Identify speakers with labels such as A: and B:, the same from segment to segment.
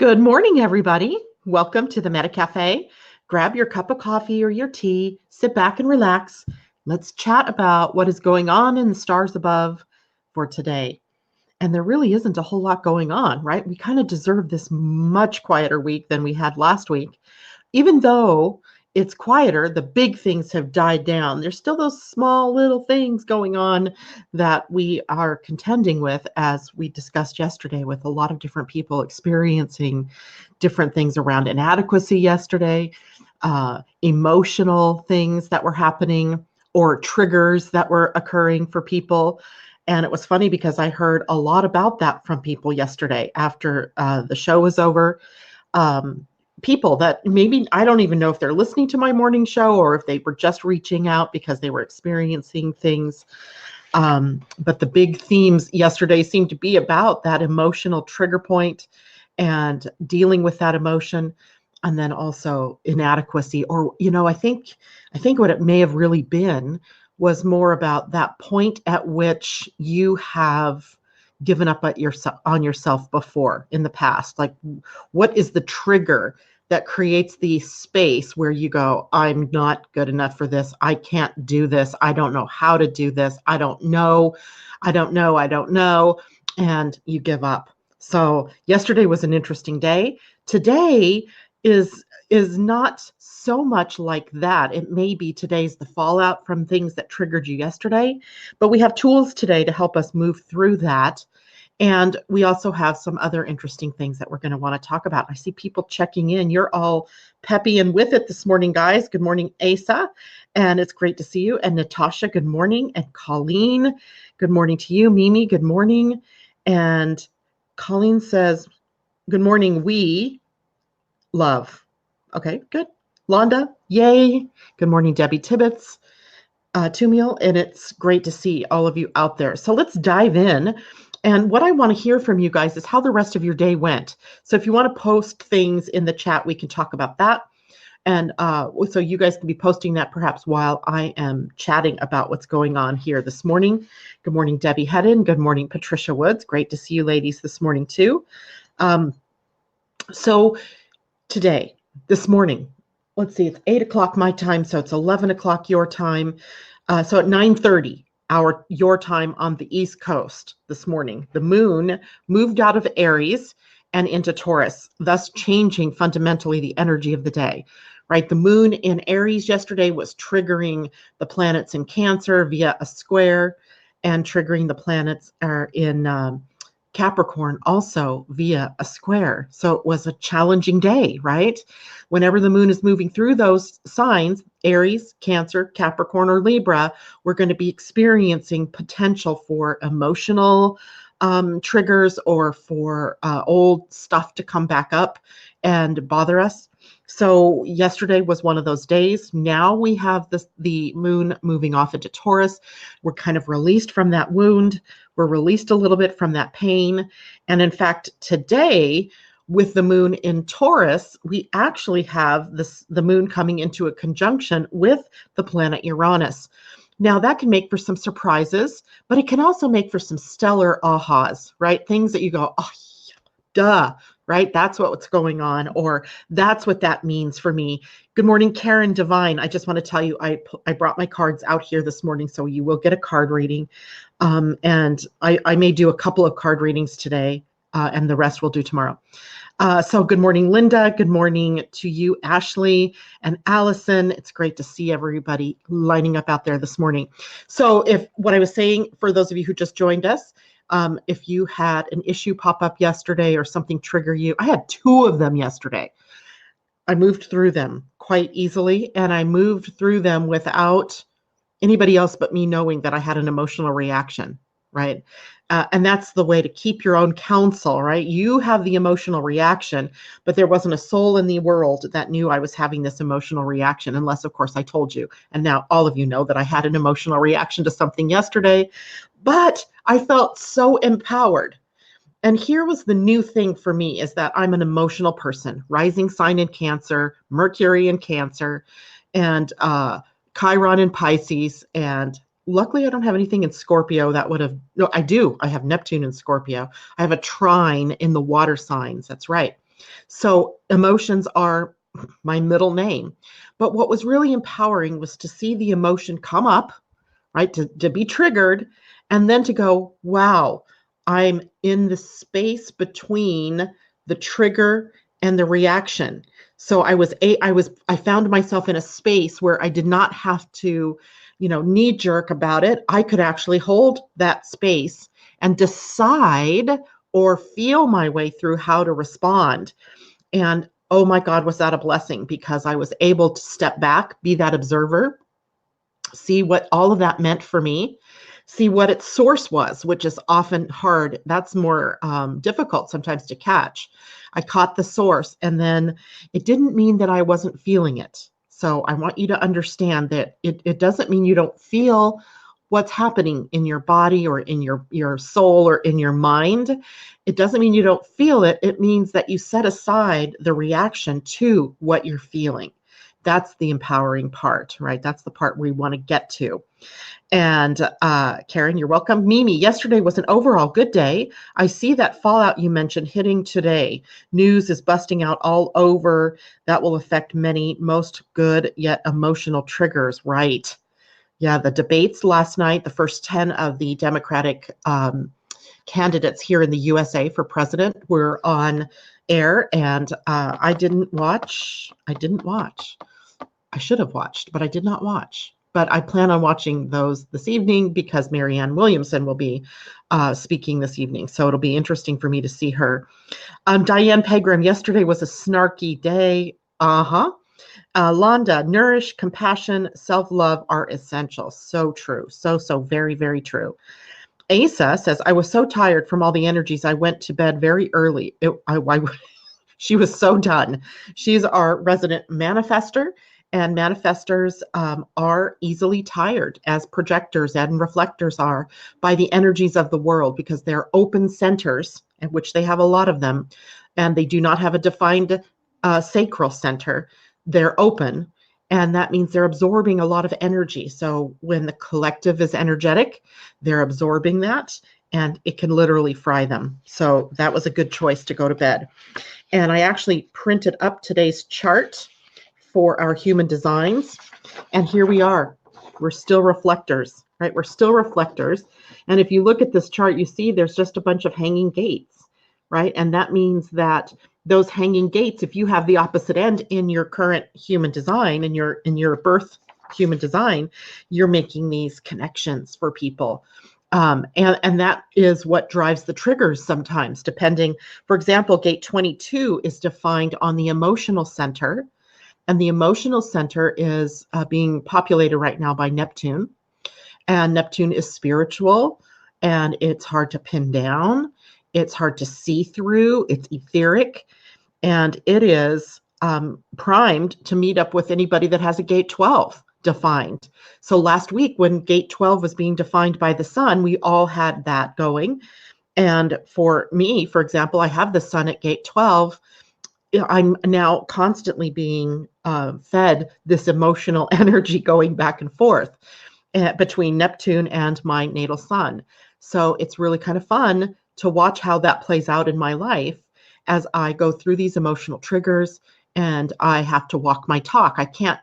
A: Good morning, everybody. Welcome to the Meta Cafe. Grab your cup of coffee or your tea, sit back and relax. Let's chat about what is going on in the stars above for today. And there really isn't a whole lot going on, right? We kind of deserve this much quieter week than we had last week. Even though it's quieter, the big things have died down. There's still those small little things going on that we are contending with, as we discussed yesterday, with a lot of different people experiencing different things around inadequacy yesterday, emotional things that were happening or triggers that were occurring for people. And it was funny because I heard a lot about that from people yesterday after the show was over. People that maybe I don't even know if they're listening to my morning show or if they were just reaching out because they were experiencing things. But the big themes yesterday seemed to be about that emotional trigger point and dealing with that emotion, and then also inadequacy. Or, I think what it may have really been was more about that point at which you have given up on yourself before in the past. Like, what is the trigger that creates the space where you go, I'm not good enough for this. I can't do this. I don't know how to do this. I don't know. And you give up. So yesterday was an interesting day. Today is not so much like that. It may be today's the fallout from things that triggered you yesterday, but we have tools today to help us move through that. And we also have some other interesting things that we're going to want to talk about. I see people checking in. You're all peppy and with it this morning, guys. Good morning, Asa. And it's great to see you. And Natasha, good morning. And Colleen, good morning to you. Mimi, good morning. And Colleen says, good morning, we love. Okay, good. Londa, yay. Good morning, Debbie Tibbetts, Tumiel. And it's great to see all of you out there. So let's dive in. And what I want to hear from you guys is how the rest of your day went. So if you want to post things in the chat, we can talk about that. And so you guys can be posting that perhaps while I am chatting about what's going on here this morning. Good morning, Debbie Hedden. Good morning, Patricia Woods. Great to see you ladies this morning too. So today, this morning, let's see, it's 8 o'clock my time, so it's 11 o'clock your time. So at 9:30. Your time on the East Coast this morning, the moon moved out of Aries and into Taurus, thus changing fundamentally the energy of the day, right? The moon in Aries yesterday was triggering the planets in Cancer via a square, and triggering the planets in Capricorn also via a square. So it was a challenging day, right? Whenever the moon is moving through those signs, Aries, Cancer, Capricorn, or Libra, we're going to be experiencing potential for emotional triggers or for old stuff to come back up and bother us. So yesterday was one of those days. Now we have the moon moving off into Taurus. We're kind of released from that wound. We're released a little bit from that pain. And in fact, today, with the moon in Taurus, we actually have the moon coming into a conjunction with the planet Uranus. Now, that can make for some surprises, but it can also make for some stellar ahas, right? Things that you go, oh, duh, right? That's what's going on, or that's what that means for me. Good morning, Karen Devine. I just want to tell you, I brought my cards out here this morning, so you will get a card reading. And I may do a couple of card readings today, and the rest we'll do tomorrow. So good morning, Linda. Good morning to you, Ashley and Allison. It's great to see everybody lining up out there this morning. So if what I was saying, for those of you who just joined us, if you had an issue pop up yesterday or something trigger you, I had 2 of them yesterday. I moved through them quite easily, and I moved through them without anybody else but me knowing that I had an emotional reaction, right? And that's the way to keep your own counsel, right? You have the emotional reaction, but there wasn't a soul in the world that knew I was having this emotional reaction, unless, of course, I told you. And now all of you know that I had an emotional reaction to something yesterday, but I felt so empowered. And here was the new thing for me, is that I'm an emotional person, rising sign in Cancer, Mercury in Cancer, and Chiron in Pisces, and luckily I don't have anything in Scorpio that would have, no, I do. I have Neptune in Scorpio. I have a trine in the water signs. That's right. So emotions are my middle name. But what was really empowering was to see the emotion come up, right? To be triggered, and then to go, wow, I'm in the space between the trigger and the reaction. So I found myself in a space where I did not have to, knee jerk about it. I could actually hold that space and decide or feel my way through how to respond. And oh my God, was that a blessing, because I was able to step back, be that observer, see what all of that meant for me, see what its source was, which is often hard. That's more difficult sometimes to catch. I caught the source, and then it didn't mean that I wasn't feeling it. So I want you to understand that it doesn't mean you don't feel what's happening in your body or in your soul or in your mind. It doesn't mean you don't feel it. It means that you set aside the reaction to what you're feeling. That's the empowering part, right? That's the part we want to get to. And Karen, you're welcome. Mimi, yesterday was an overall good day. I see that fallout you mentioned hitting today. News is busting out all over. That will affect many, most good yet emotional triggers, right? Yeah, the debates last night, the first 10 of the Democratic candidates here in the USA for president were on air, and I didn't watch. I should have watched, but I did not watch. But I plan on watching those this evening because Marianne Williamson will be speaking this evening. So it'll be interesting for me to see her. Diane Pegram, yesterday was a snarky day. Londa, nourish, compassion, self-love are essential. So true. So very, very true. Asa says, I was so tired from all the energies. I went to bed very early. She was so done. She's our resident manifester, and manifestors are easily tired, as projectors and reflectors are, by the energies of the world, because they're open centers, in which they have a lot of them, and they do not have a defined sacral center. They're open, and that means they're absorbing a lot of energy. So when the collective is energetic, they're absorbing that, and it can literally fry them. So that was a good choice to go to bed. And I actually printed up today's chart for our human designs. And here we are. We're still reflectors, right? We're still reflectors. And if you look at this chart, you see there's just a bunch of hanging gates, right? And that means that those hanging gates, if you have the opposite end in your current human design, in your birth human design, you're making these connections for people. And that is what drives the triggers sometimes, depending. For example, gate 22 is defined on the emotional center, and the emotional center is being populated right now by Neptune. And Neptune is spiritual, and it's hard to pin down. It's hard to see through. It's etheric, and it is primed to meet up with anybody that has a gate 12 defined. So last week when gate 12 was being defined by the sun, we all had that going. And for me, for example, I have the sun at gate 12. I'm now constantly being fed this emotional energy going back and forth between Neptune and my natal sun. So it's really kind of fun to watch how that plays out in my life as I go through these emotional triggers, and I have to walk my talk. I can't,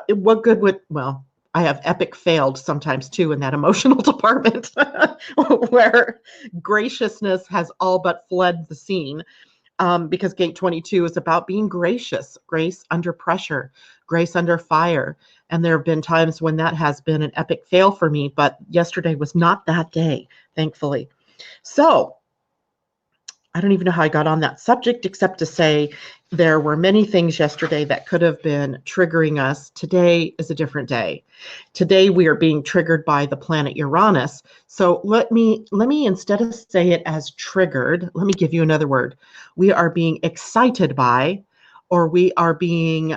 A: what good would, well, I have epic failed sometimes too in that emotional department where graciousness has all but fled the scene. Because gate 22 is about being gracious, grace under pressure, grace under fire. And there have been times when that has been an epic fail for me, but yesterday was not that day, thankfully. So I don't even know how I got on that subject, except to say there were many things yesterday that could have been triggering us. Today is a different day. Today we are being triggered by the planet Uranus. So let me instead of say it as triggered, let me give you another word. We are being excited by, or we are being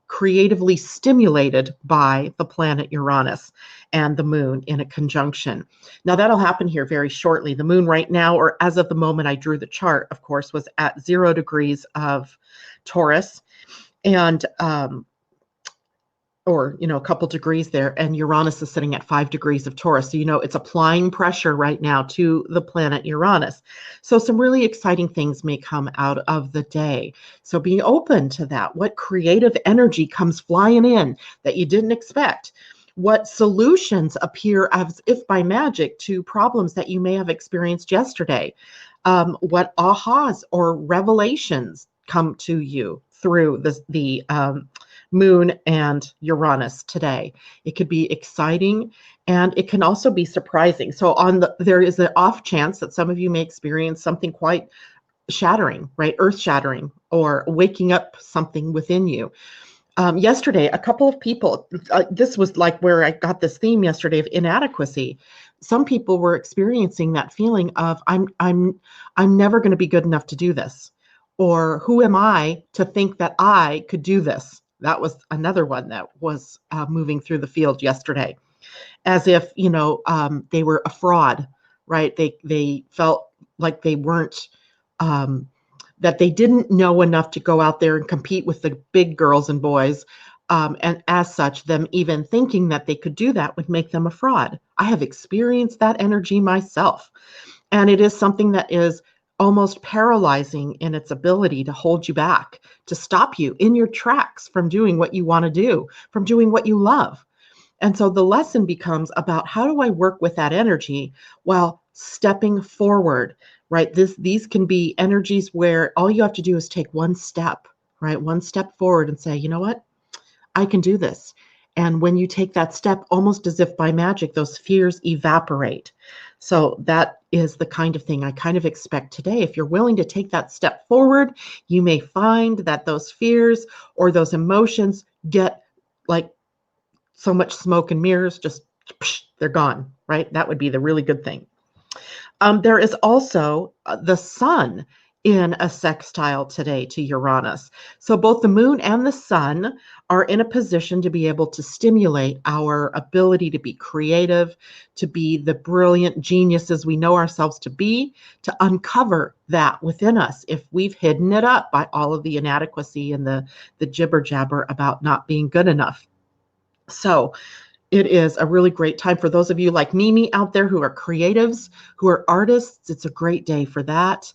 A: creatively stimulated by the planet Uranus and the moon in a conjunction. Now that'll happen here very shortly. The moon right now, or as of the moment I drew the chart, of course, was at 0 degrees of Taurus. And or, a couple degrees there, and Uranus is sitting at 5 degrees of Taurus. So, it's applying pressure right now to the planet Uranus. So some really exciting things may come out of the day. So being open to that, what creative energy comes flying in that you didn't expect? What solutions appear as if by magic to problems that you may have experienced yesterday? What ahas or revelations come to you through the Moon and Uranus today? It could be exciting, and it can also be surprising. So there is an off chance that some of you may experience something quite shattering, right? Earth shattering, or waking up something within you. Yesterday, a couple of people, this was like where I got this theme yesterday of inadequacy. Some people were experiencing that feeling of I'm never going to be good enough to do this, or who am I to think that I could do this? That was another one that was moving through the field yesterday, as if they were a fraud, right? They felt like they weren't. That they didn't know enough to go out there and compete with the big girls and boys. And as such, them even thinking that they could do that would make them a fraud. I have experienced that energy myself. And it is something that is almost paralyzing in its ability to hold you back, to stop you in your tracks from doing what you want to do, from doing what you love. And so the lesson becomes about, how do I work with that energy while stepping forward, right? These can be energies where all you have to do is take one step, right? One step forward and say, you know what? I can do this. And when you take that step, almost as if by magic, those fears evaporate. So that is the kind of thing I kind of expect today. If you're willing to take that step forward, you may find that those fears or those emotions get like so much smoke and mirrors, just they're gone, right? That would be the really good thing. There is also the sun in a sextile today to Uranus. So both the moon and the sun are in a position to be able to stimulate our ability to be creative, to be the brilliant geniuses we know ourselves to be, to uncover that within us if we've hidden it up by all of the inadequacy and the jibber jabber about not being good enough. So it is a really great time for those of you like Mimi out there who are creatives, who are artists. It's a great day for that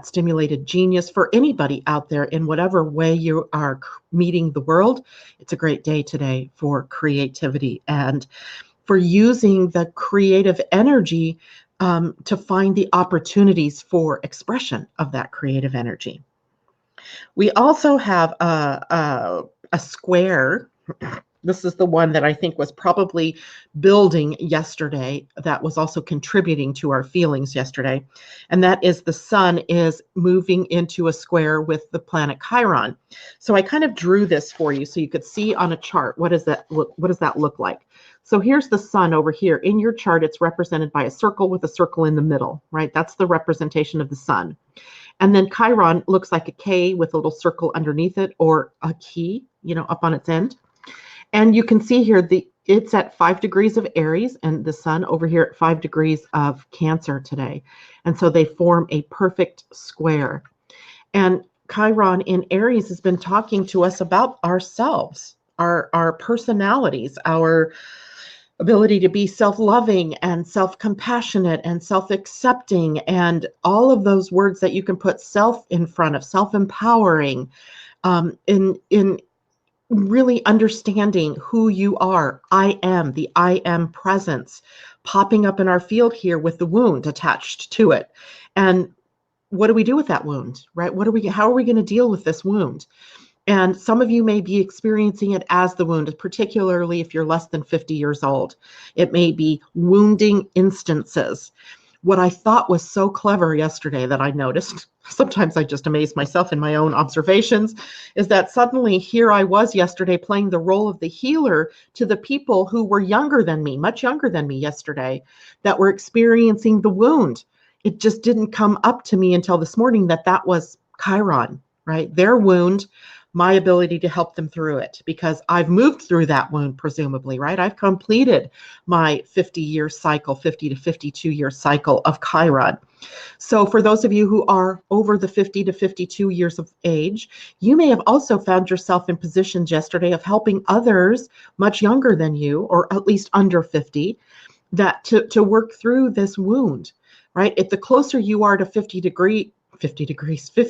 A: stimulated genius. For anybody out there in whatever way you are meeting the world, it's a great day today for creativity and for using the creative energy to find the opportunities for expression of that creative energy. We also have a square. This is the one that I think was probably building yesterday, that was also contributing to our feelings yesterday. And that is the sun is moving into a square with the planet Chiron. So I kind of drew this for you so you could see on a chart, what does that look like? So here's the sun over here. In your chart, it's represented by a circle with a circle in the middle, right? That's the representation of the sun. And then Chiron looks like a K with a little circle underneath it, or a key, up on its end. And you can see here, it's at 5 degrees of Aries, and the sun over here at 5 degrees of Cancer today. And so they form a perfect square. And Chiron in Aries has been talking to us about ourselves, our personalities, our ability to be self-loving and self-compassionate and self-accepting, and all of those words that you can put self in front of, self-empowering, in really understanding who you are. I am, the I am presence popping up in our field here with the wound attached to it. And what do we do with that wound, right? How are we going to deal with this wound? And some of you may be experiencing it as the wound, particularly if you're less than 50 years old. It may be wounding instances. What I thought was so clever yesterday that I noticed, sometimes I just amaze myself in my own observations, is that suddenly here I was yesterday playing the role of the healer to the people who were younger than me, much younger than me yesterday, that were experiencing the wound. It just didn't come up to me until this morning that was Chiron, right? Their wound my ability to help them through it, because I've moved through that wound, presumably, right? I've completed my 50-year cycle, 50 to 52-year cycle of Chiron. So for those of you who are over the 50 to 52 years of age, you may have also found yourself in positions yesterday of helping others much younger than you, or at least under 50, that to work through this wound, right? If the closer you are to 50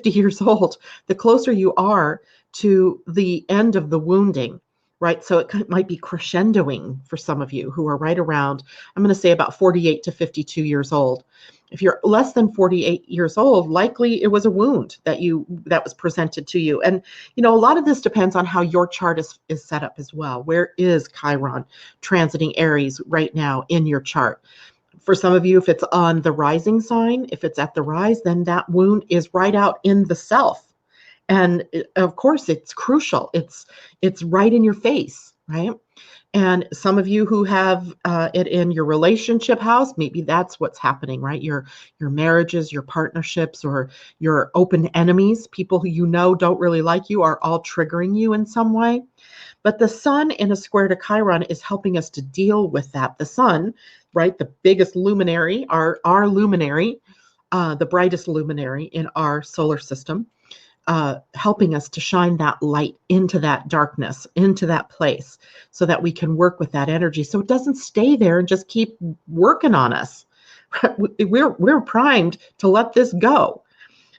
A: years old, the closer you are to the end of the wounding, right? So it might be crescendoing for some of you who are right around, I'm going to say about 48 to 52 years old. If you're less than 48 years old, likely it was a wound that was presented to you. And a lot of this depends on how your chart is set up as well. Where is Chiron transiting Aries right now in your chart? For some of you, if it's on the rising sign, if it's at the rise, then that wound is right out in the self. And of course, it's crucial. It's right in your face, right? And some of you who have it in your relationship house, maybe that's what's happening, right? Your marriages, your partnerships, or your open enemies, people who don't really like you, are all triggering you in some way. But the sun in a square to Chiron is helping us to deal with that. The sun, right, the biggest luminary, our luminary, the brightest luminary in our solar system, helping us to shine that light into that darkness, into that place, so that we can work with that energy. So it doesn't stay there and just keep working on us. We're primed to let this go.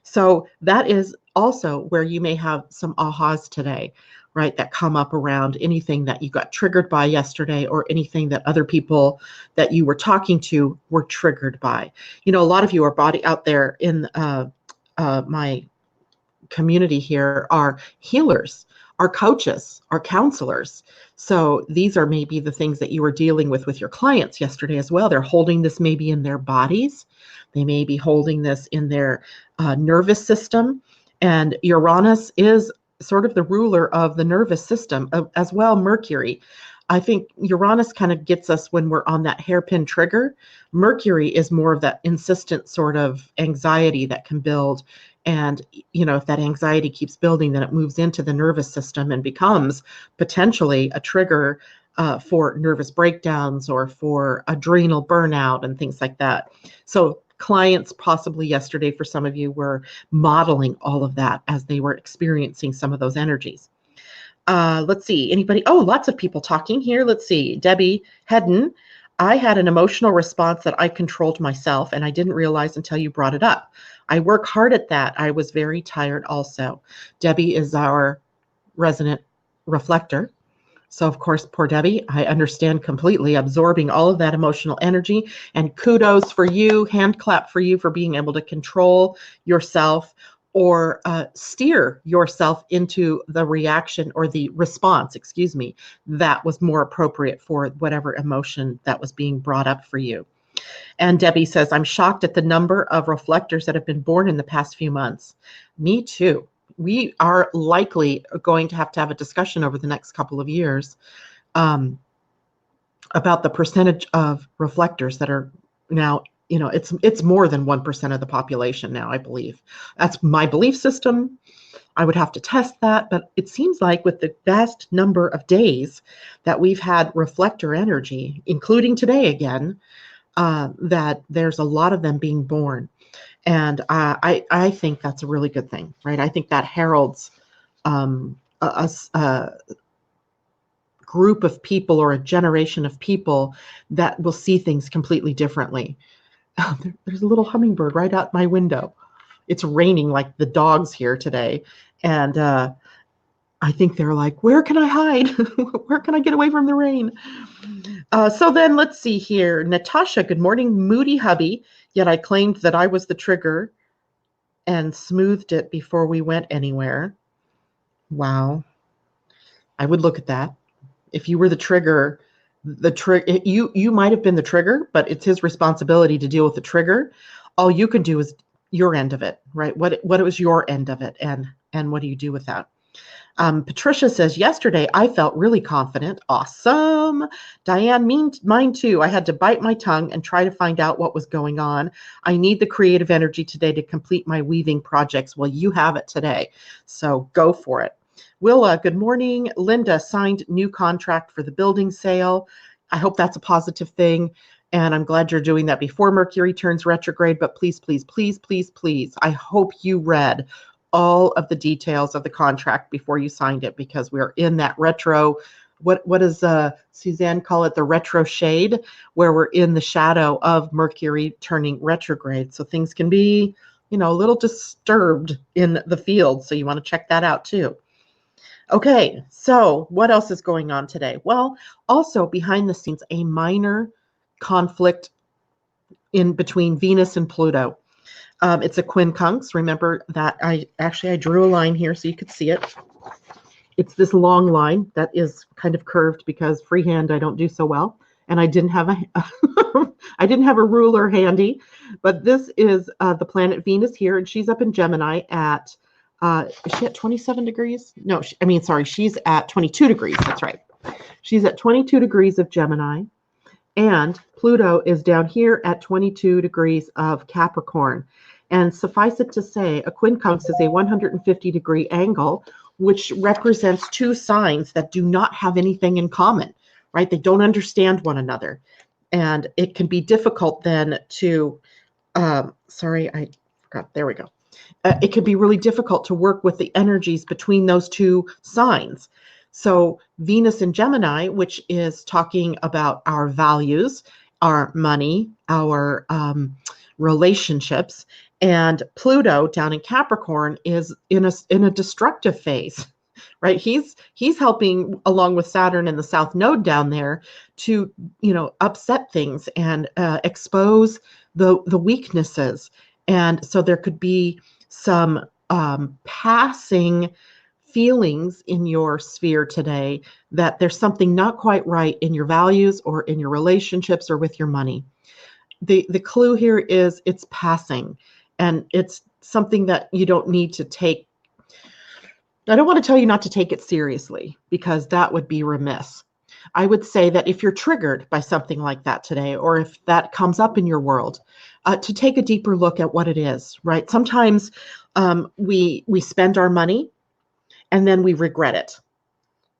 A: So that is also where you may have some ahas today, right, that come up around anything that you got triggered by yesterday, or anything that other people that you were talking to were triggered by. A lot of you are out there in my community here are healers, are coaches, are counselors. So these are maybe the things that you were dealing with your clients yesterday as well. They're holding this maybe in their bodies. They may be holding this in their nervous system. And Uranus is sort of the ruler of the nervous system as well, Mercury. I think Uranus kind of gets us when we're on that hairpin trigger. Mercury is more of that insistent sort of anxiety that can build. And, if that anxiety keeps building, then it moves into the nervous system and becomes potentially a trigger for nervous breakdowns or for adrenal burnout and things like that. So clients possibly yesterday, for some of you, were modeling all of that as they were experiencing some of those energies. Let's see, anybody? Oh, lots of people talking here. Let's see, Debbie Hedden. I had an emotional response that I controlled myself, and I didn't realize until you brought it up. I work hard at that. I was very tired also. Debbie is our resident reflector. So of course, poor Debbie, I understand completely, absorbing all of that emotional energy, and kudos for you, hand clap for you for being able to control yourself, or steer yourself into the reaction, or the response, that was more appropriate for whatever emotion that was being brought up for you. And Debbie says, I'm shocked at the number of reflectors that have been born in the past few months. Me too. We are likely going to have a discussion over the next couple of years about the percentage of reflectors that are now, it's more than 1% of the population now, I believe. That's my belief system. I would have to test that, but it seems like with the vast number of days that we've had reflector energy, including today again, that there's a lot of them being born. And I think that's a really good thing, right? I think that heralds a group of people, or a generation of people, that will see things completely differently. There's a little hummingbird right out my window. It's raining like the dogs here today. And I think they're like, where can I hide? Where can I get away from the rain? So then let's see here. Natasha, good morning. Moody hubby, yet I claimed that I was the trigger and smoothed it before we went anywhere. Wow. I would look at that. If you were the trigger, you might have been the trigger, but it's his responsibility to deal with the trigger. All you can do is your end of it, right? What was your end of it, and what do you do with that? Patricia says, yesterday I felt really confident. Awesome. Diane, mine too. I had to bite my tongue and try to find out what was going on. I need the creative energy today to complete my weaving projects. Well, you have it today, so go for it. Willa, good morning. Linda signed new contract for the building sale. I hope that's a positive thing. And I'm glad you're doing that before Mercury turns retrograde. But please, please, please, please, please, I hope you read all of the details of the contract before you signed it, because we're in that retro. What does Suzanne call it? The retro shade, where we're in the shadow of Mercury turning retrograde. So things can be, a little disturbed in the field. So you want to check that out too. Okay, so what else is going on today? Well, also behind the scenes, a minor conflict in between Venus and Pluto. It's a quincunx. Remember that I drew a line here so you could see it. It's this long line that is kind of curved because freehand I don't do so well, and I didn't have I didn't have a ruler handy. But this is the planet Venus here, and she's up in Gemini at. Is she at 27 degrees? No, she's at 22 degrees. That's right. She's at 22 degrees of Gemini, and Pluto is down here at 22 degrees of Capricorn. And suffice it to say, a quincunx is a 150-degree angle, which represents two signs that do not have anything in common, right? They don't understand one another. And it can be difficult then to, sorry, I forgot. There we go. It can be really difficult to work with the energies between those two signs. So Venus in Gemini, which is talking about our values, our money, our relationships, and Pluto down in Capricorn is in a destructive phase, right? He's helping along with Saturn and the South Node down there to upset things and expose the weaknesses. And so there could be some passing feelings in your sphere today that there's something not quite right in your values or in your relationships or with your money. The clue here is it's passing, and it's something that you don't need to take. I don't want to tell you not to take it seriously, because that would be remiss. I would say that if you're triggered by something like that today, or if that comes up in your world, to take a deeper look at what it is, right? Sometimes we spend our money and then we regret it.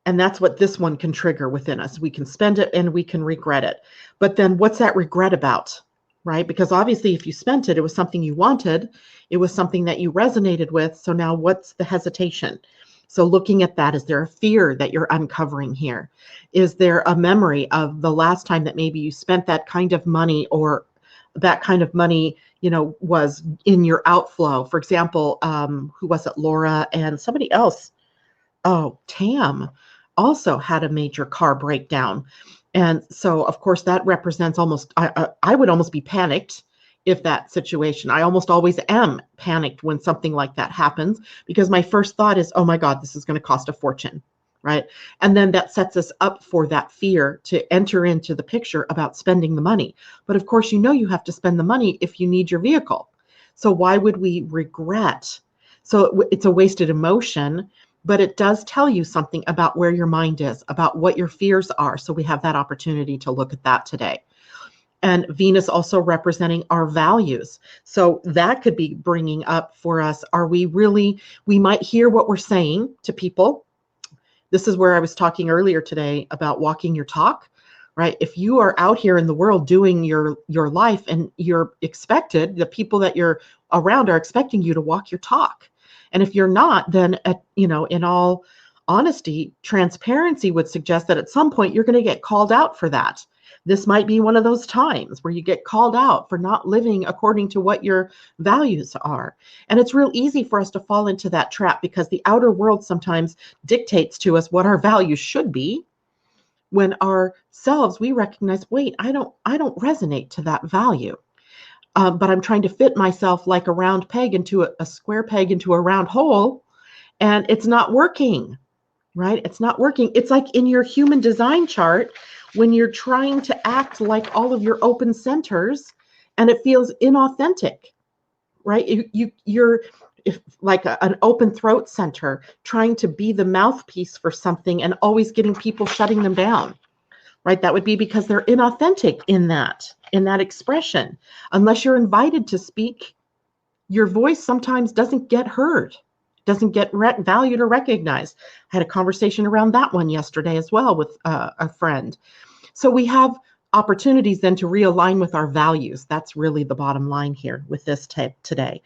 A: And that's what this one can trigger within us. We can spend it and we can regret it. But then what's that regret about, right? Because obviously if you spent it, it was something you wanted. It was something that you resonated with. So now what's the hesitation? So looking at that, is there a fear that you're uncovering here? Is there a memory of the last time that maybe you spent that kind of money, or that kind of money, was in your outflow? For example, who was it? Laura and somebody else. Oh, Tam also had a major car breakdown. And so, of course, that represents almost, I would almost be panicked if that situation. I almost always am panicked when something like that happens, because my first thought is, oh my God, this is going to cost a fortune, right? And then that sets us up for that fear to enter into the picture about spending the money. But of course, you have to spend the money if you need your vehicle. So why would we regret? So it's a wasted emotion, but it does tell you something about where your mind is, about what your fears are. So we have that opportunity to look at that today. And Venus also representing our values. So that could be bringing up for us, we might hear what we're saying to people. This is where I was talking earlier today about walking your talk, right? If you are out here in the world doing your life, and you're expected, the people that you're around are expecting you to walk your talk. And if you're not, then, in all honesty, transparency would suggest that at some point you're going to get called out for that. This might be one of those times where you get called out for not living according to what your values are. And it's real easy for us to fall into that trap, because the outer world sometimes dictates to us what our values should be, when ourselves, we recognize, wait, I don't resonate to that value. But I'm trying to fit myself like a round peg into a square peg into a round hole, and it's not working, right? It's not working. It's like in your human design chart, when you're trying to act like all of your open centers, and it feels inauthentic, right? You're like an open throat center, trying to be the mouthpiece for something and always getting people shutting them down, right? That would be because they're inauthentic in that expression. Unless you're invited to speak, your voice sometimes doesn't get heard. doesn't get valued or recognized. I had a conversation around that one yesterday as well with a friend. So we have opportunities then to realign with our values. That's really the bottom line here with this tape today.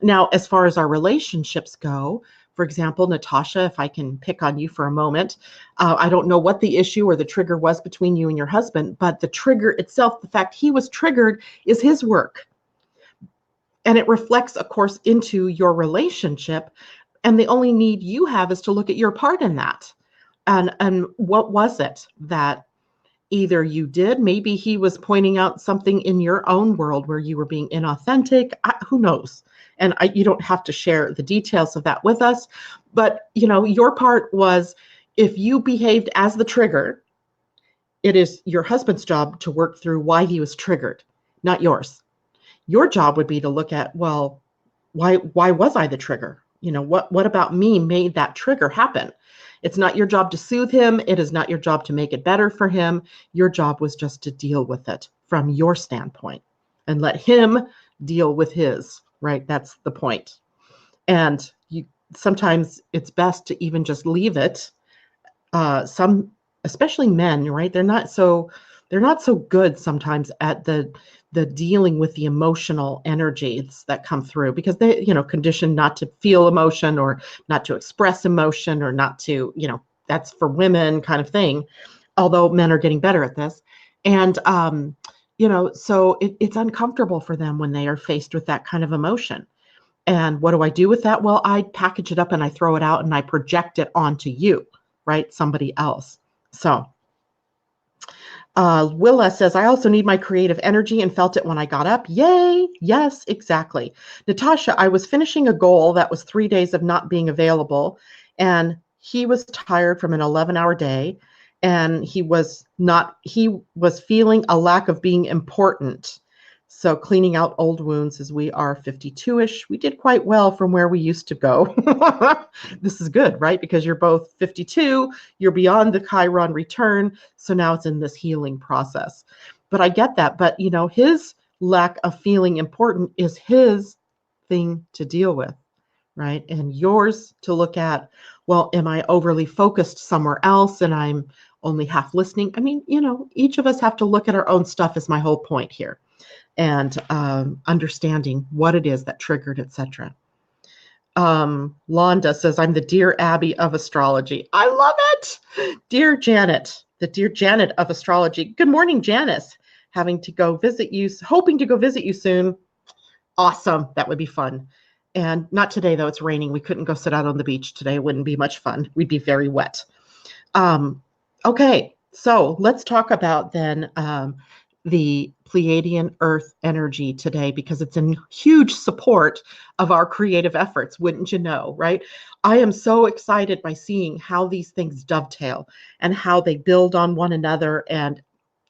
A: Now, as far as our relationships go, for example, Natasha, if I can pick on you for a moment, I don't know what the issue or the trigger was between you and your husband, but the trigger itself, the fact he was triggered, is his work. And it reflects, of course, into your relationship. And the only need you have is to look at your part in that. And what was it that either you did, maybe he was pointing out something in your own world where you were being inauthentic, who knows? And you don't have to share the details of that with us, but your part was, if you behaved as the trigger, it is your husband's job to work through why he was triggered, not yours. Your job would be to look at, well, why was I the trigger? What about me made that trigger happen? It's not your job to soothe him. It is not your job to make it better for him. Your job was just to deal with it from your standpoint and let him deal with his, right? That's the point. And sometimes it's best to even just leave it. Especially men, right? They're not so good sometimes at the dealing with the emotional energies that come through, because they, conditioned not to feel emotion or not to express emotion or not to, that's for women kind of thing. Although men are getting better at this. And, so it's uncomfortable for them when they are faced with that kind of emotion. And what do I do with that? Well, I package it up and I throw it out and I project it onto you, right? Somebody else. So Willa says, I also need my creative energy and felt it when I got up. Yay. Yes, exactly. Natasha, I was finishing a goal that was 3 days of not being available. And he was tired from an 11-hour day. And he was feeling a lack of being important. So cleaning out old wounds, as we are 52-ish, we did quite well from where we used to go. This is good, right? Because you're both 52, you're beyond the Chiron return. So now it's in this healing process. But I get that. But, his lack of feeling important is his thing to deal with, right? And yours to look at, well, am I overly focused somewhere else and I'm only half listening? I mean, each of us have to look at our own stuff is my whole point here. And understanding what it is that triggered, etc. Londa says, I'm the Dear Abby of astrology. I love it. Dear Janet, the Dear Janet of astrology. Good morning, Janice. Hoping to go visit you soon. Awesome. That would be fun. And not today, though. It's raining. We couldn't go sit out on the beach today. It wouldn't be much fun. We'd be very wet. Okay. So let's talk about then the Pleiadian Earth energy today, because it's in huge support of our creative efforts, wouldn't you know, right? I am so excited by seeing how these things dovetail and how they build on one another, and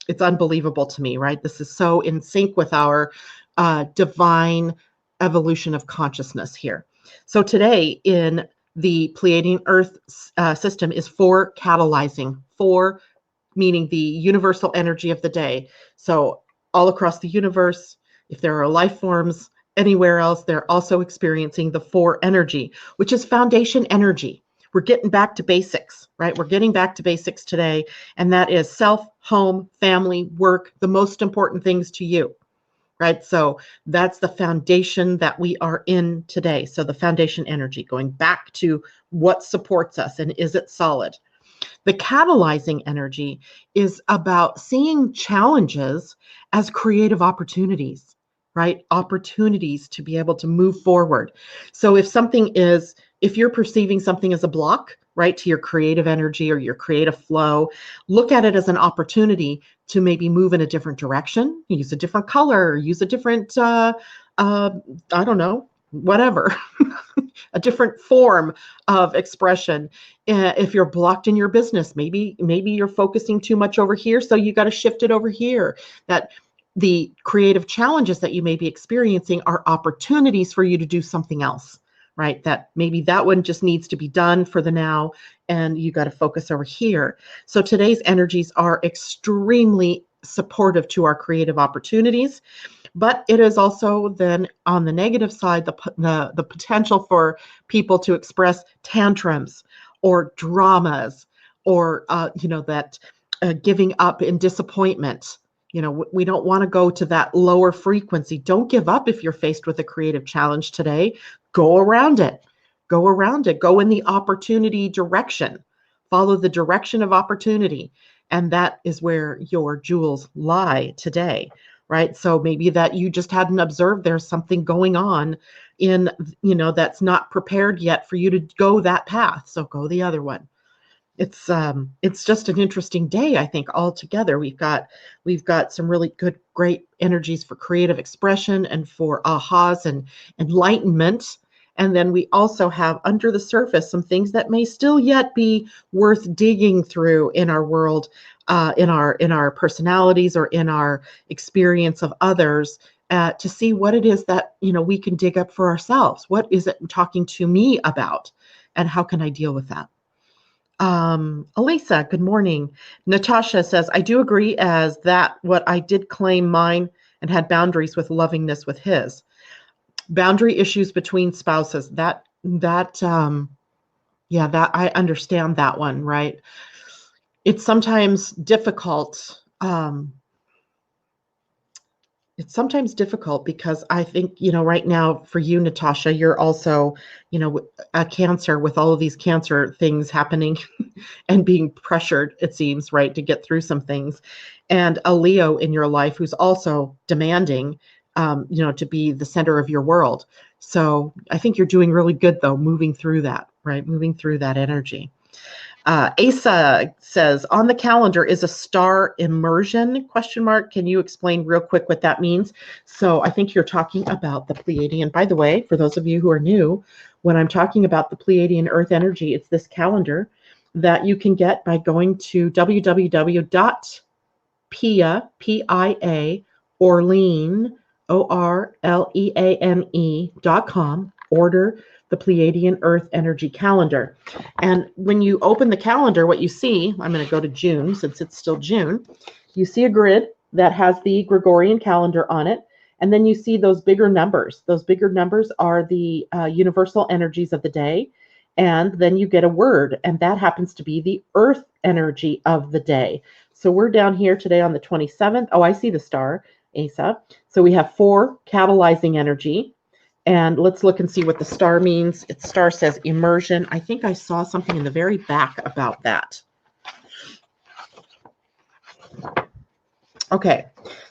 A: it's unbelievable to me, right? This is so in sync with our divine evolution of consciousness here. So today in the Pleiadian Earth system is 4 catalyzing, 4 meaning the universal energy of the day. So all across the universe, if there are life forms anywhere else, they're also experiencing the 4 energy, which is foundation energy. We're getting back to basics, right? We're getting back to basics today. And that is self, home, family, work, the most important things to you, right? So that's the foundation that we are in today. So the foundation energy, going back to what supports us and is it solid? The catalyzing energy is about seeing challenges as creative opportunities, right? Opportunities to be able to move forward. So if you're perceiving something as a block, right, to your creative energy or your creative flow, look at it as an opportunity to maybe move in a different direction, use a different color, use a different, I don't know, whatever, a different form of expression. If you're blocked in your business, maybe you're focusing too much over here, so you got to shift it over here. That the creative challenges that you may be experiencing are opportunities for you to do something else, right? That maybe that one just needs to be done for the now, and you got to focus over here. So today's energies are extremely supportive to our creative opportunities. But it is also then on the negative side, the potential for people to express tantrums or dramas or, that giving up in disappointment. We don't want to go to that lower frequency. Don't give up if you're faced with a creative challenge today. Go around it. Go around it. Go in the opportunity direction. Follow the direction of opportunity. And that is where your jewels lie today, right? So maybe that you just hadn't observed there's something going on in, that's not prepared yet for you to go that path. So go the other one. It's just an interesting day, I think, altogether. We've got some really good, great energies for creative expression and for ahas and enlightenment. And then we also have under the surface some things that may still yet be worth digging through in our world, in our personalities or in our experience of others, to see what it is that we can dig up for ourselves. What is it talking to me about, and how can I deal with that? Elisa, good morning. Natasha says, I do agree as that what I did claim mine and had boundaries with lovingness with his. Boundary issues between spouses. That I understand that one, right? It's sometimes difficult. It's sometimes difficult because I think, right now for you, Natasha, you're also, a Cancer with all of these Cancer things happening and being pressured, it seems, right, to get through some things. And a Leo in your life who's also demanding, to be the center of your world. So I think you're doing really good, though, moving through that, right? Moving through that energy. Asa says, on the calendar is a star immersion, ? Can you explain real quick what that means? So I think you're talking about the Pleiadian. By the way, for those of you who are new, when I'm talking about the Pleiadian Earth energy, it's this calendar that you can get by going to www.pia, Orlean, ORLEANE.com. Order the Pleiadian Earth Energy Calendar. And when you open the calendar, what you see, I'm going to go to June since it's still June, you see a grid that has the Gregorian calendar on it. And then you see those bigger numbers. Those bigger numbers are the universal energies of the day. And then you get a word, and that happens to be the Earth energy of the day. So we're down here today on the 27th. Oh, I see the star, Asa. So we have 4 catalyzing energy. And let's look and see what the star means. Its star says immersion. I think I saw something in the very back about that. Okay,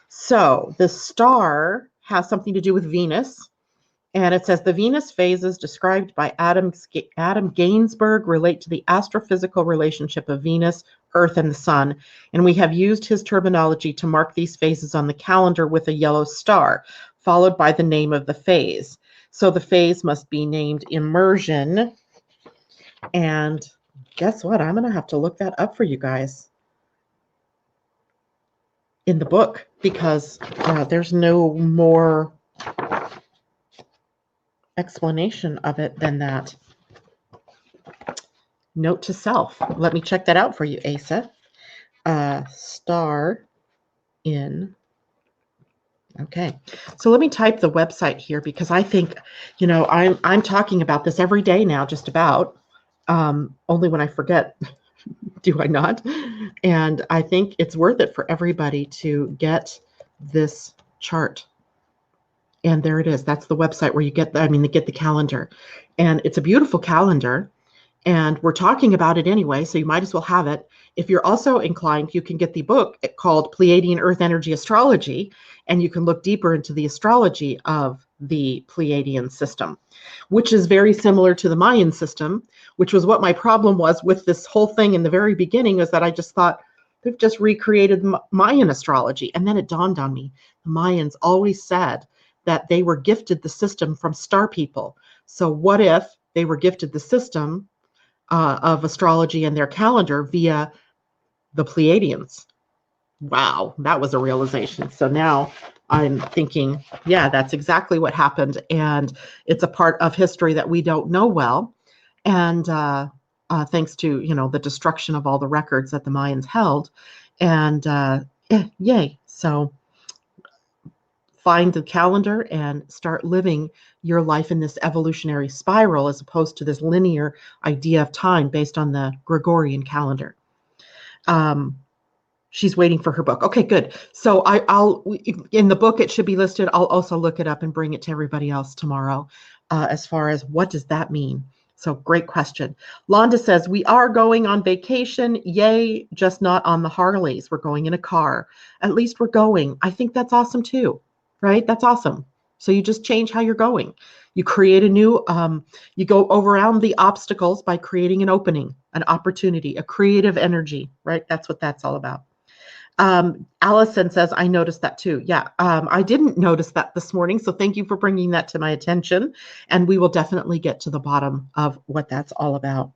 A: so the star has something to do with Venus. And it says the Venus phases described by Adam Gainsbourg relate to the astrophysical relationship of Venus, Earth, and the Sun. And we have used his terminology to mark these phases on the calendar with a yellow star, followed by the name of the phase. So the phase must be named immersion. And guess what? I'm going to have to look that up for you guys in the book because there's no more explanation of it than that. Note to self. Let me check that out for you, Asa. Star in. Okay, so let me type the website here because I think, I'm talking about this every day now, just about. Only when I forget, do I not? And I think it's worth it for everybody to get this chart. And there it is. That's the website where you get the calendar. And it's a beautiful calendar. And we're talking about it anyway, so you might as well have it. If you're also inclined, you can get the book called Pleiadian Earth Energy Astrology, and you can look deeper into the astrology of the Pleiadian system, which is very similar to the Mayan system, which was what my problem was with this whole thing in the very beginning, is that I just thought they've just recreated Mayan astrology. And then it dawned on me, the Mayans always said that they were gifted the system from star people. So what if they were gifted the system of astrology and their calendar via the Pleiadians? Wow, that was a realization. So now I'm thinking, yeah, that's exactly what happened. And it's a part of history that we don't know well. And thanks to, the destruction of all the records that the Mayans held. And yay. So find the calendar and start living your life in this evolutionary spiral as opposed to this linear idea of time based on the Gregorian calendar. She's waiting for her book. Okay, good. So I'll in the book, it should be listed. I'll also look it up and bring it to everybody else tomorrow as far as what does that mean? So great question. Londa says, we are going on vacation. Yay, just not on the Harleys. We're going in a car. At least we're going. I think that's awesome too, right? That's awesome. So you just change how you're going. You create a new, you go around the obstacles by creating an opening, an opportunity, a creative energy, right? That's what that's all about. Allison says, I noticed that too. Yeah, I didn't notice that this morning. So thank you for bringing that to my attention. And we will definitely get to the bottom of what that's all about.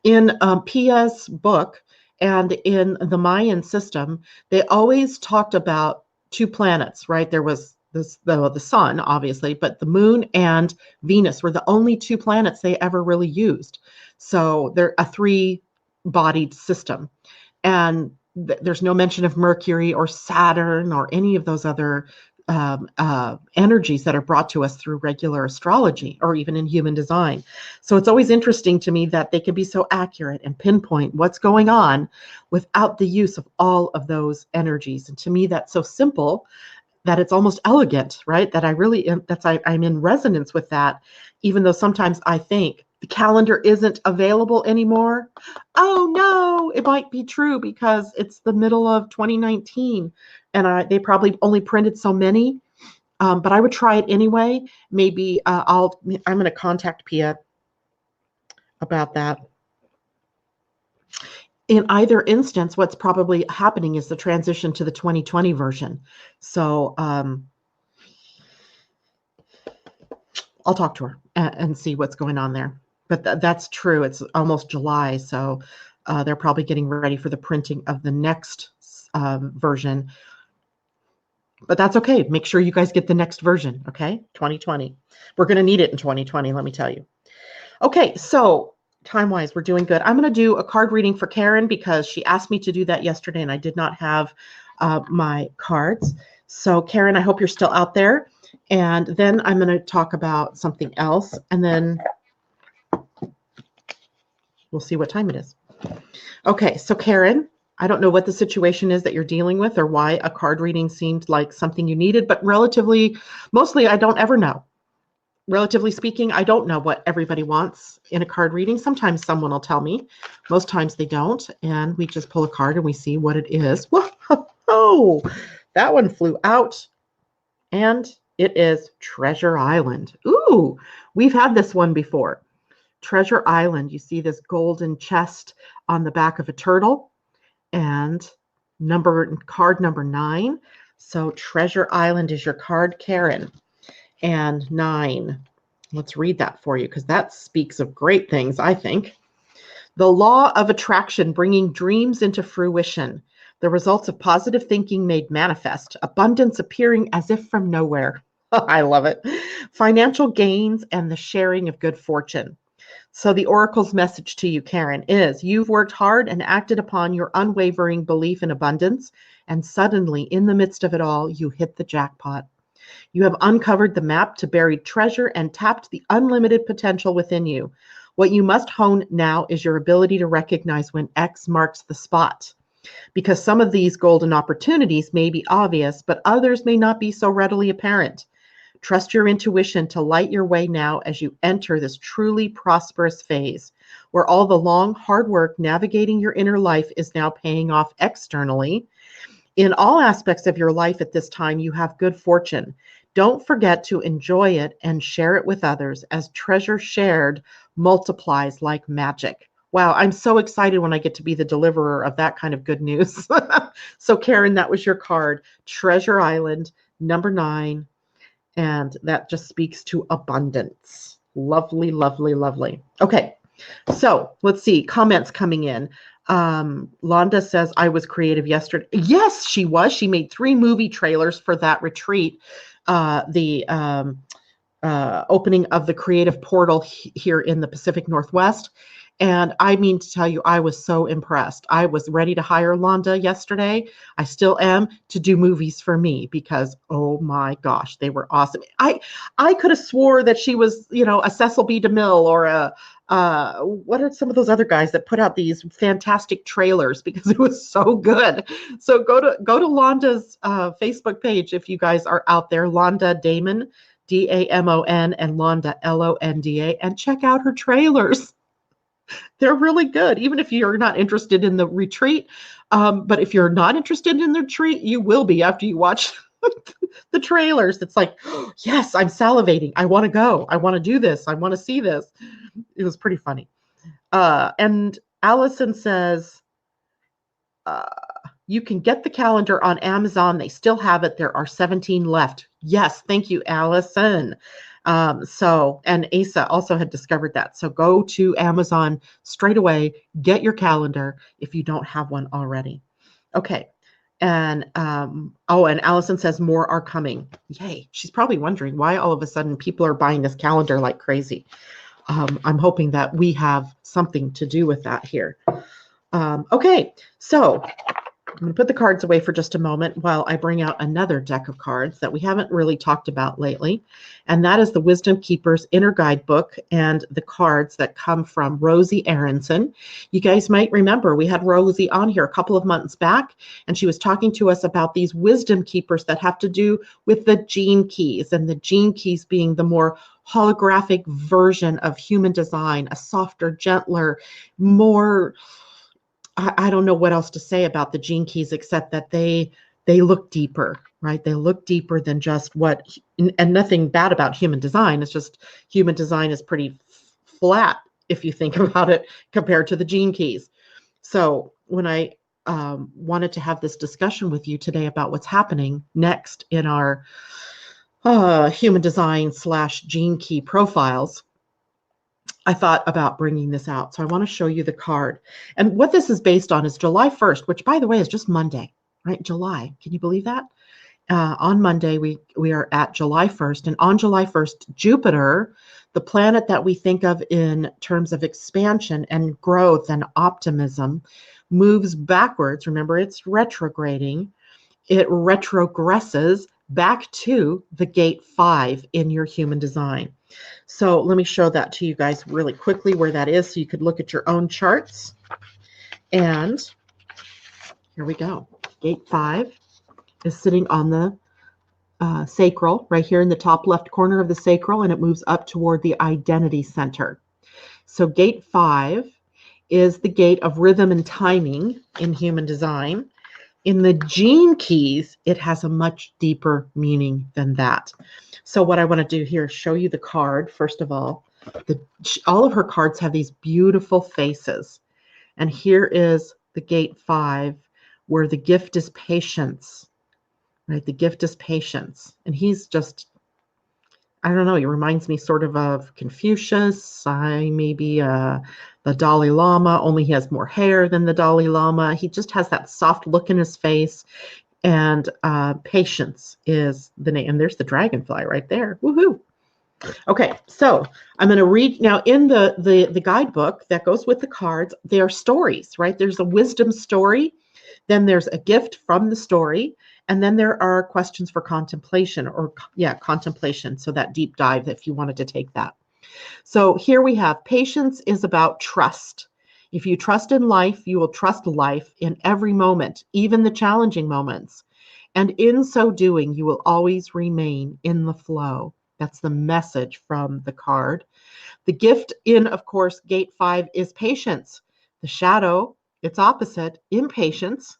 A: In Pia's book and in the Mayan system, they always talked about two planets, right? There was the sun, obviously, but the moon and Venus were the only two planets they ever really used. So they're a three-bodied system. And there's no mention of Mercury or Saturn or any of those other energies that are brought to us through regular astrology or even in human design. So it's always interesting to me that they can be so accurate and pinpoint what's going on without the use of all of those energies. And to me, that's so simple that it's almost elegant, right? That I'm in resonance with that, even though sometimes I think the calendar isn't available anymore. Oh no, it might be true because it's the middle of 2019 and they probably only printed so many, but I would try it anyway. Maybe I'm going to contact Pia about that. In either instance, what's probably happening is the transition to the 2020 version. So I'll talk to her and see what's going on there. But that's true. It's almost July, so they're probably getting ready for the printing of the next version. But that's okay. Make sure you guys get the next version, okay? 2020. We're going to need it in 2020, let me tell you. Okay, so time-wise, we're doing good. I'm going to do a card reading for Karen because she asked me to do that yesterday, and I did not have my cards. So, Karen, I hope you're still out there. And then I'm going to talk about something else, and then we'll see what time it is. Okay, so Karen, I don't know what the situation is that you're dealing with or why a card reading seemed like something you needed, but mostly I don't ever know. Relatively speaking, I don't know what everybody wants in a card reading. Sometimes someone will tell me. Most times they don't, and we just pull a card and we see what it is. Whoa, that one flew out, and it is Treasure Island. Ooh, we've had this one before. Treasure Island, you see this golden chest on the back of a turtle and card number 9. So Treasure Island is your card, Karen. And 9. Let's read that for you because that speaks of great things, I think. The law of attraction bringing dreams into fruition. The results of positive thinking made manifest. Abundance appearing as if from nowhere. I love it. Financial gains and the sharing of good fortune. So the Oracle's message to you, Karen, is you've worked hard and acted upon your unwavering belief in abundance, and suddenly, in the midst of it all, you hit the jackpot. You have uncovered the map to buried treasure and tapped the unlimited potential within you. What you must hone now is your ability to recognize when X marks the spot. Because some of these golden opportunities may be obvious, but others may not be so readily apparent. Trust your intuition to light your way now as you enter this truly prosperous phase, where all the long, hard work navigating your inner life is now paying off externally. In all aspects of your life at this time, you have good fortune. Don't forget to enjoy it and share it with others, as treasure shared multiplies like magic. Wow, I'm so excited when I get to be the deliverer of that kind of good news. So Karen, that was your card, Treasure Island, number 9. And that just speaks to abundance. Lovely, lovely, lovely. Okay, so let's see, comments coming in. Londa says, I was creative yesterday. Yes, she was. She made 3 movie trailers for that retreat. The opening of the creative portal here in the Pacific Northwest. And I mean to tell you, I was so impressed. I was ready to hire Londa yesterday. I still am, to do movies for me, because oh my gosh, they were awesome. I could have swore that she was, a Cecil B. DeMille or a what are some of those other guys that put out these fantastic trailers, because it was so good. So go to Londa's Facebook page if you guys are out there, Londa Damon, Damon, and Londa Londa, and check out her trailers. They're really good, even if you're not interested in the retreat. But if you're not interested in the retreat, you will be after you watch the trailers. It's like, oh, yes, I'm salivating. I want to go. I want to do this. I want to see this. It was pretty funny. And Allison says, you can get the calendar on Amazon. They still have it. There are 17 left. Yes, thank you, Allison. And Asa also had discovered that. So go to Amazon straight away, get your calendar if you don't have one already. Okay. And and Allison says more are coming. Yay. She's probably wondering why all of a sudden people are buying this calendar like crazy. I'm hoping that we have something to do with that here. Okay, so I'm going to put the cards away for just a moment while I bring out another deck of cards that we haven't really talked about lately. And that is the Wisdom Keeper's Inner Guidebook and the cards that come from Rosie Aronson. You guys might remember we had Rosie on here a couple of months back, and she was talking to us about these Wisdom Keepers that have to do with the gene keys, and the gene keys being the more holographic version of human design, a softer, gentler, more... I don't know what else to say about the gene keys, except that they look deeper, right? They look deeper than just what, and nothing bad about human design. It's just human design is pretty flat if you think about it compared to the gene keys. So when I wanted to have this discussion with you today about what's happening next in our human design / gene key profiles, I thought about bringing this out. So I want to show you the card. And what this is based on is July 1st, which, by the way, is just Monday, right? July. Can you believe that? On Monday, we are at July 1st. And on July 1st, Jupiter, the planet that we think of in terms of expansion and growth and optimism, moves backwards. Remember, it's retrograding. It retrogresses back to the gate 5 in your human design. So let me show that to you guys really quickly where that is, so you could look at your own charts. And here we go. Gate 5 is sitting on the sacral, right here in the top left corner of the sacral, and it moves up toward the identity center. So gate 5 is the gate of rhythm and timing in human design. In the gene keys, it has a much deeper meaning than that. So what I want to do here is show you the card. First of all, all of her cards have these beautiful faces. And here is the gate 5, where the gift is patience, right? The gift is patience. And he's just, I don't know, he reminds me sort of Confucius, maybe the Dalai Lama, only he has more hair than the Dalai Lama. He just has that soft look in his face. And patience is the name. And there's the dragonfly right there. Woohoo! Okay, so I'm going to read now in the guidebook that goes with the cards. They are stories, right? There's a wisdom story. Then there's a gift from the story. And then there are questions for contemplation, contemplation. So that deep dive, if you wanted to take that. So here we have patience is about trust. If you trust in life, you will trust life in every moment, even the challenging moments. And in so doing, you will always remain in the flow. That's the message from the card. The gift in, of course, gate 5 is patience. The shadow, its opposite, impatience.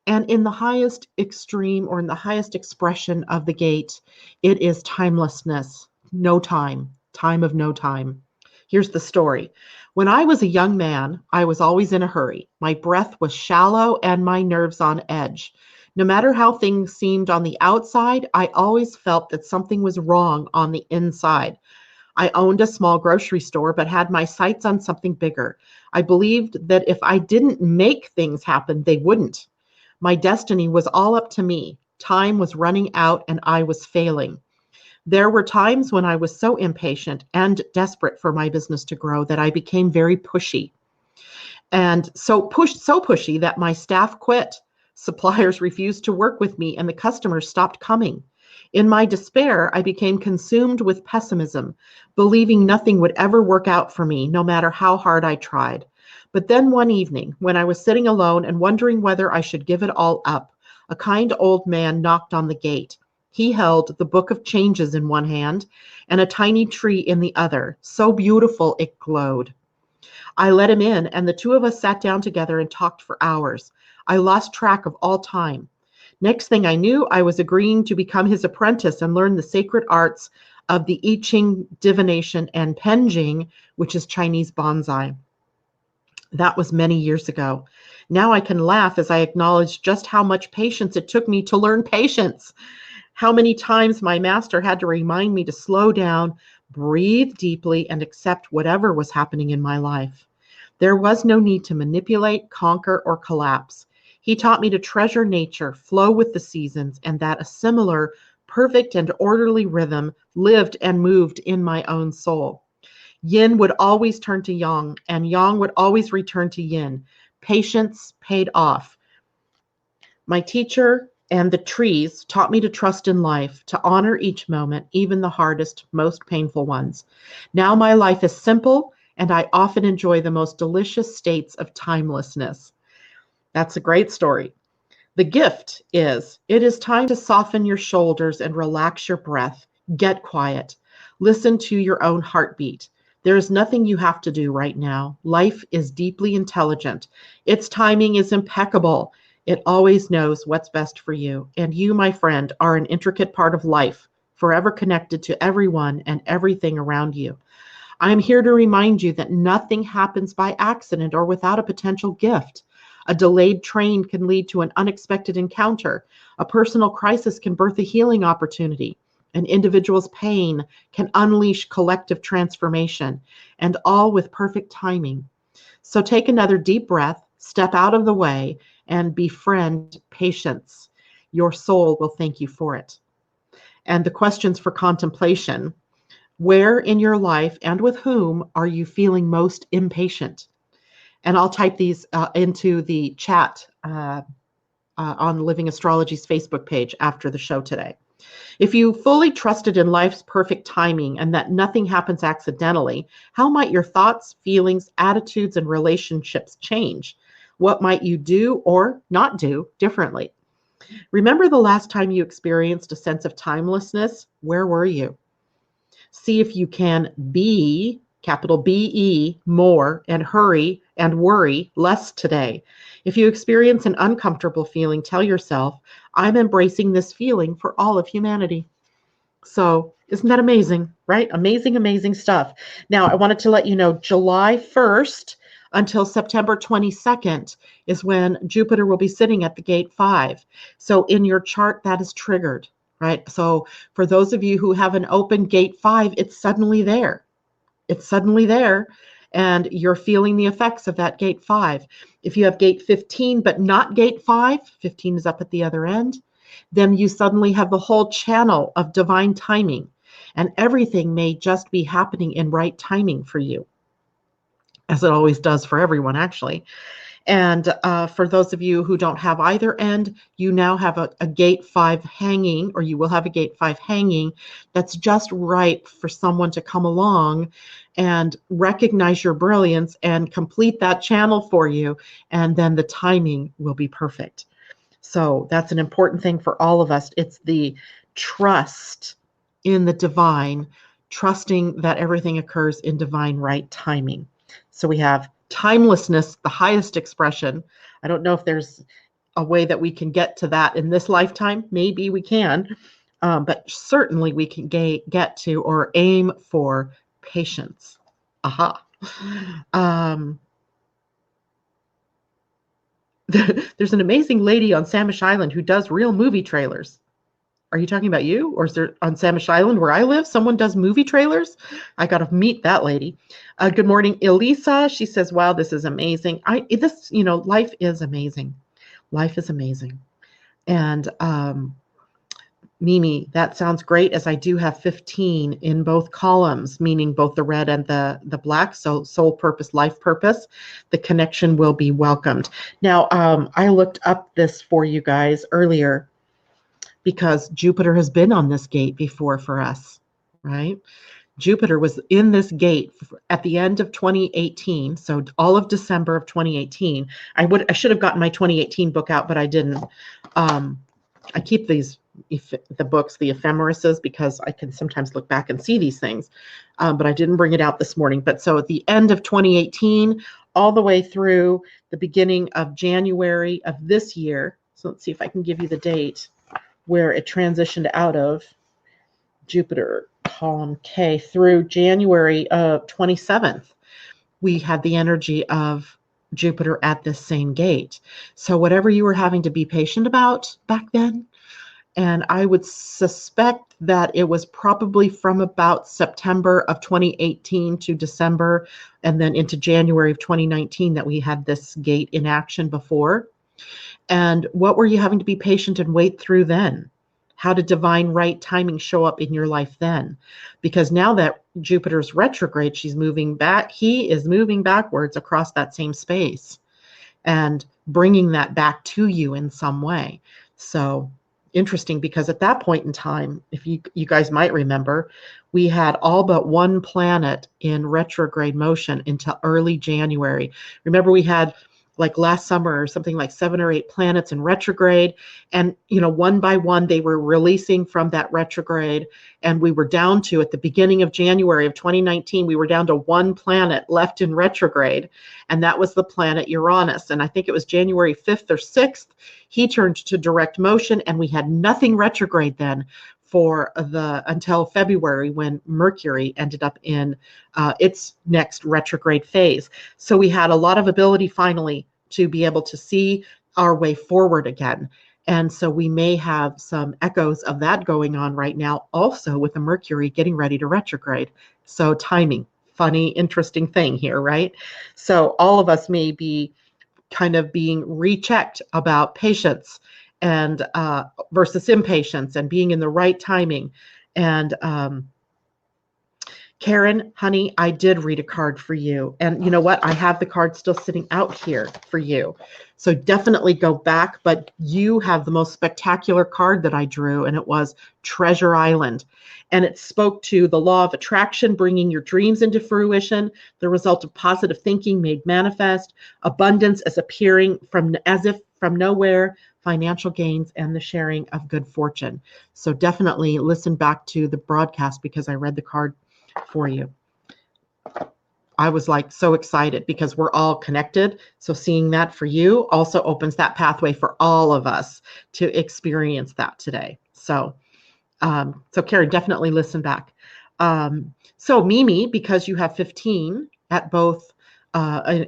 A: And in the highest extreme, or in the highest expression of the gate, it is timelessness, no time, time of no time. Here's the story. When I was a young man, I was always in a hurry. My breath was shallow and my nerves on edge. No matter how things seemed on the outside, I always felt that something was wrong on the inside. I owned a small grocery store, but had my sights on something bigger. I believed that if I didn't make things happen, they wouldn't. My destiny was all up to me. Time was running out and I was failing. There were times when I was so impatient and desperate for my business to grow that I became very pushy. And so pushy that my staff quit. Suppliers refused to work with me and the customers stopped coming. In my despair, I became consumed with pessimism, believing nothing would ever work out for me, no matter how hard I tried. But then one evening, when I was sitting alone and wondering whether I should give it all up, a kind old man knocked on the gate. He held the Book of Changes in one hand and a tiny tree in the other. So beautiful it glowed. I let him in, and the two of us sat down together and talked for hours. I lost track of all time. Next thing I knew, I was agreeing to become his apprentice and learn the sacred arts of the I Ching divination and Penjing, which is Chinese bonsai. That was many years ago. Now I can laugh as I acknowledge just how much patience it took me to learn patience. How many times my master had to remind me to slow down, breathe deeply, and accept whatever was happening in my life. There was no need to manipulate, conquer, or collapse. He taught me to treasure nature, flow with the seasons, and that a similar, perfect, and orderly rhythm lived and moved in my own soul. Yin would always turn to yang, and yang would always return to yin. Patience paid off. My teacher and the trees taught me to trust in life, to honor each moment, even the hardest, most painful ones. Now my life is simple, and I often enjoy the most delicious states of timelessness. That's a great story. The gift is, it is time to soften your shoulders and relax your breath. Get quiet. Listen to your own heartbeat. There is nothing you have to do right now. Life is deeply intelligent. Its timing is impeccable. It always knows what's best for you. And you, my friend, are an intricate part of life, forever connected to everyone and everything around you. I am here to remind you that nothing happens by accident or without a potential gift. A delayed train can lead to an unexpected encounter. A personal crisis can birth a healing opportunity. An individual's pain can unleash collective transformation, and all with perfect timing. So take another deep breath, step out of the way, and befriend patience. Your soul will thank you for it. And the questions for contemplation: where in your life and with whom are you feeling most impatient? And I'll type these into the chat on Living Astrology's Facebook page after the show today. If you fully trusted in life's perfect timing and that nothing happens accidentally, how might your thoughts, feelings, attitudes, and relationships change? What might you do or not do differently? Remember the last time you experienced a sense of timelessness? Where were you? See if you can be, capital B-E, more, and hurry and worry less today. If you experience an uncomfortable feeling, tell yourself, I'm embracing this feeling for all of humanity. So isn't that amazing, right? Amazing, amazing stuff. Now, I wanted to let you know July 1st until September 22nd is when Jupiter will be sitting at the gate 5. So in your chart, that is triggered, right? So for those of you who have an open gate 5, it's suddenly there. It's suddenly there, and you're feeling the effects of that gate 5. If you have gate 15, but not gate 5, 15 is up at the other end, then you suddenly have the whole channel of divine timing, and everything may just be happening in right timing for you, as it always does for everyone, actually. And for those of you who don't have either end, you now have a gate 5 hanging, or you will have a gate 5 hanging that's just right for someone to come along and recognize your brilliance and complete that channel for you. And then the timing will be perfect. So that's an important thing for all of us. It's the trust in the divine, trusting that everything occurs in divine right timing. So we have timelessness, the highest expression. I don't know if there's a way that we can get to that in this lifetime. Maybe we can, but certainly we can get to or aim for patience. Aha. There's an amazing lady on Samish Island who does real movie trailers. Are you talking about you? Or is there on Samish Island where I live, someone does movie trailers? I got to meet that lady. Good morning, Elisa. She says, wow, this is amazing. Life is amazing. Life is amazing. And Mimi, that sounds great, as I do have 15 in both columns, meaning both the red and the black. So soul purpose, life purpose, the connection will be welcomed. Now, I looked up this for you guys earlier because Jupiter has been on this gate before for us, right? Jupiter was in this gate at the end of 2018, so all of December of 2018. I should have gotten my 2018 book out, but I didn't. I keep these the books, the ephemerises, because I can sometimes look back and see these things, but I didn't bring it out this morning. But so at the end of 2018, all the way through the beginning of January of this year. So let's see if I can give you the date where it transitioned out of Jupiter, column K, through January of 27th. We had the energy of Jupiter at this same gate. So whatever you were having to be patient about back then, and I would suspect that it was probably from about September of 2018 to December and then into January of 2019 that we had this gate in action before. And what were you having to be patient and wait through then? How did divine right timing show up in your life then? Because now that Jupiter's retrograde, she's moving back, he is moving backwards across that same space and bringing that back to you in some way. So interesting, because at that point in time, if you guys might remember, we had all but one planet in retrograde motion until early January. Remember, we had like last summer or something like 7 or 8 planets in retrograde, and one by one they were releasing from that retrograde, and we were down to, at the beginning of January of 2019, we were down to one planet left in retrograde, and that was the planet Uranus. And I think it was January 5th or 6th he turned to direct motion, and we had nothing retrograde then for until February, when Mercury ended up in its next retrograde phase. So we had a lot of ability finally to be able to see our way forward again. And so we may have some echoes of that going on right now, also with the Mercury getting ready to retrograde. So timing, funny, interesting thing here, right? So all of us may be kind of being rechecked about patience and versus impatience, and being in the right timing. And Karen, honey, I did read a card for you. And you know what? I have the card still sitting out here for you. So definitely go back. But you have the most spectacular card that I drew, and it was Treasure Island. And it spoke to the law of attraction, bringing your dreams into fruition, the result of positive thinking made manifest, abundance as appearing as if from nowhere, financial gains, and the sharing of good fortune. So definitely listen back to the broadcast, because I read the card for you. I was like so excited because we're all connected. So seeing that for you also opens that pathway for all of us to experience that today. So Karen, definitely listen back. So Mimi, because you have 15 at both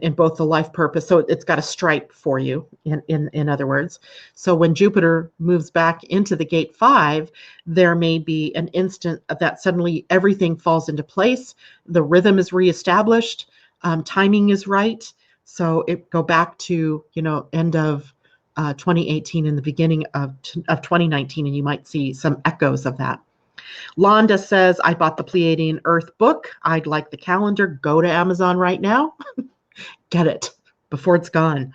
A: in both the life purpose, so it's got a stripe for you, in other words. So when Jupiter moves back into the gate 5, there may be an instant that suddenly everything falls into place. The rhythm is reestablished. Timing is right. So it go back to, end of 2018 and the beginning of 2019, and you might see some echoes of that. Londa says, I bought the Pleiadian Earth book. I'd like the calendar. Go to Amazon right now. Get it before it's gone.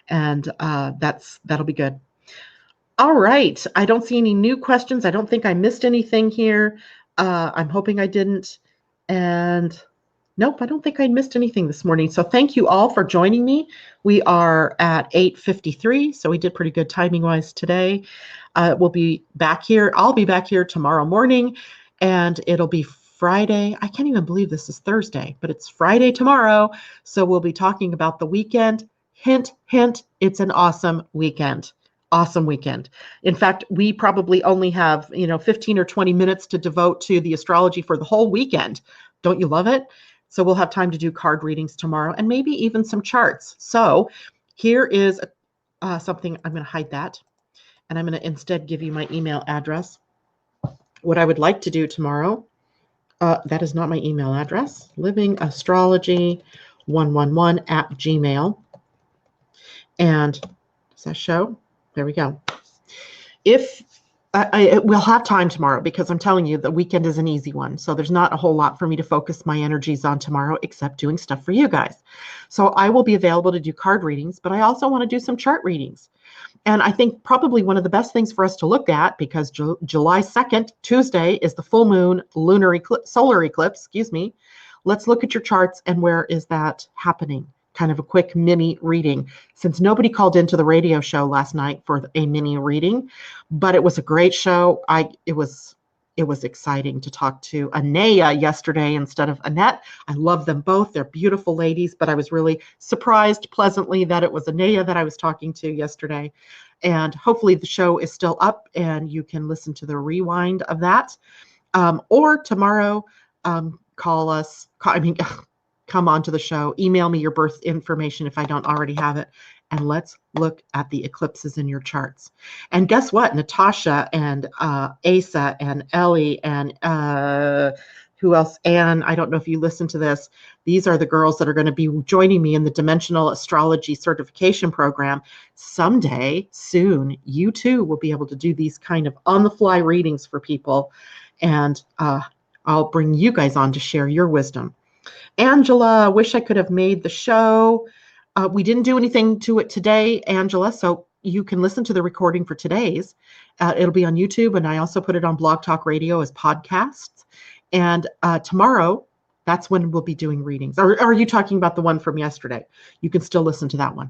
A: And that'll be good. All right. I don't see any new questions. I don't think I missed anything here. I'm hoping I didn't. And nope, I don't think I missed anything this morning. So thank you all for joining me. We are at 8:53, so we did pretty good timing-wise today. We'll be back here. I'll be back here tomorrow morning, and it'll be Friday. I can't even believe this is Thursday, but it's Friday tomorrow. So we'll be talking about the weekend. Hint, hint, it's an awesome weekend. Awesome weekend. In fact, we probably only have, 15 or 20 minutes to devote to the astrology for the whole weekend. Don't you love it? So we'll have time to do card readings tomorrow, and maybe even some charts. So here is something. I'm going to hide that, and I'm going to instead give you my email address. What I would like to do tomorrow, that is not my email address, livingastrology111@gmail. And does that show? There we go. If we'll have time tomorrow because I'm telling you the weekend is an easy one. So there's not a whole lot for me to focus my energies on tomorrow except doing stuff for you guys. So I will be available to do card readings, but I also want to do some chart readings. And I think probably one of the best things for us to look at, because July 2nd, Tuesday, is the full moon solar eclipse, excuse me. Let's look at your charts and where is that happening? Kind of a quick mini reading, since nobody called into the radio show last night for a mini reading, but it was a great show. It was exciting to talk to Anaya yesterday instead of Annette. I love them both. They're beautiful ladies, but I was really surprised pleasantly that it was Anaya that I was talking to yesterday. And hopefully the show is still up and you can listen to the rewind of that. Or tomorrow, call us. Come on to the show. Email me your birth information if I don't already have it. And let's look at the eclipses in your charts. And guess what? Natasha and Asa and Ellie and who else? Anne, I don't know if you listen to this. These are the girls that are going to be joining me in the Dimensional Astrology Certification Program. Someday, soon, you too will be able to do these kind of on-the-fly readings for people. And I'll bring you guys on to share your wisdom. Angela, wish I could have made the show. We didn't do anything to it today, Angela, so you can listen to the recording for today's. It'll be on YouTube, and I also put it on Blog Talk Radio as podcasts. And tomorrow, that's when we'll be doing readings. Or are you talking about the one from yesterday? You can still listen to that one.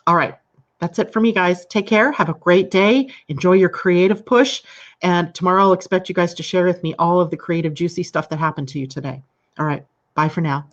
A: All right. That's it for me, guys. Take care. Have a great day. Enjoy your creative push. And tomorrow I'll expect you guys to share with me all of the creative, juicy stuff that happened to you today. All right. Bye for now.